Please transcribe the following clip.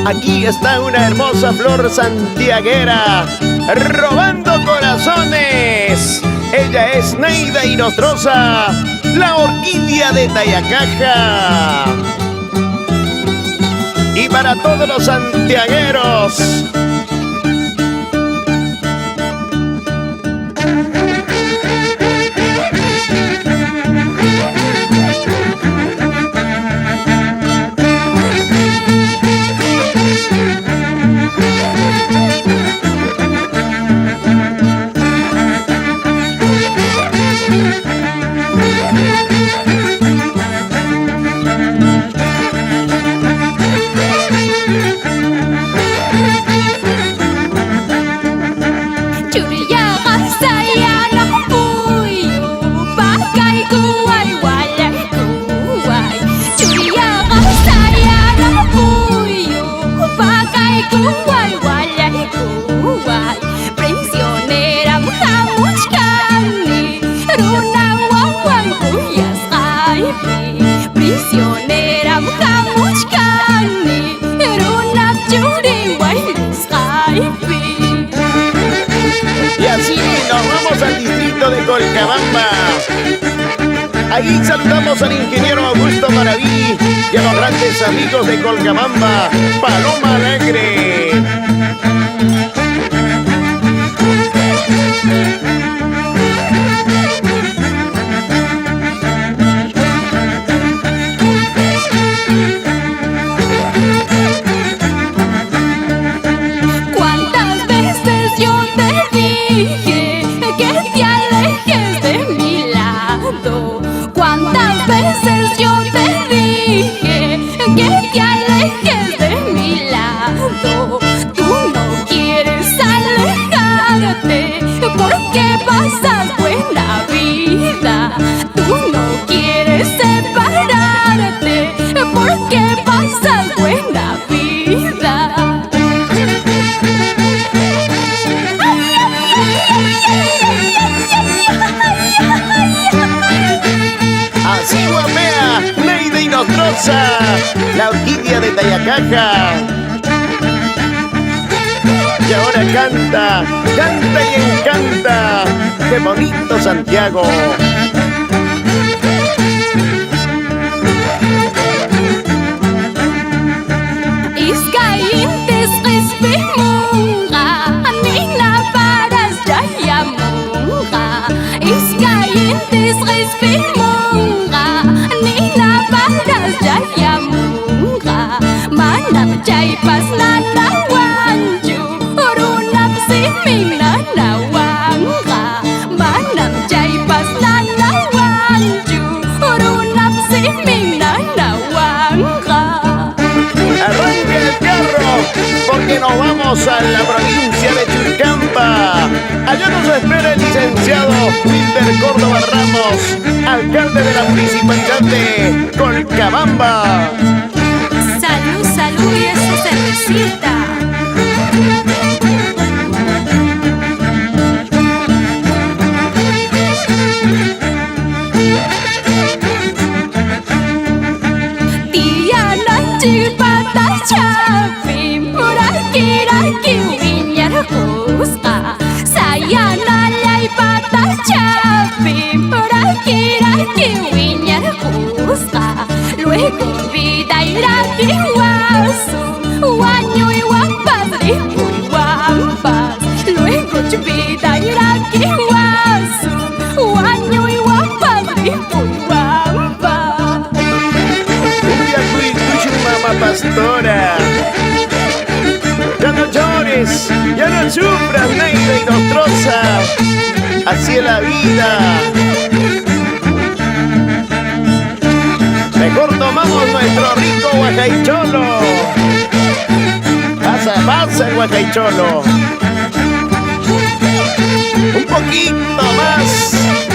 Aquí está una hermosa flor santiaguera, robando corazones. Ella es Neida Inostroza, la orquídea de Tayacaja. Y para todos los santiagueros, al distrito de Colcabamba. Ahí saludamos al ingeniero Augusto Maraví y a los grandes amigos de Colcabamba, Paloma Alegre. La orquídea de Tayacaja. Y ahora canta, canta y encanta. ¡Qué bonito Santiago! Porque nos vamos a la provincia de Churicampa. Allá nos espera el licenciado Wilder Córdoba Ramos, alcalde de la municipalidad de Colcabamba. Salud, salud y esa cervecita. Pastora, ya no llores, ya no sufras, Neida Inostroza, así es la vida. Mejor tomamos nuestro rico guajaicholo. Pasa, pasa el guajaicholo. Un poquito más.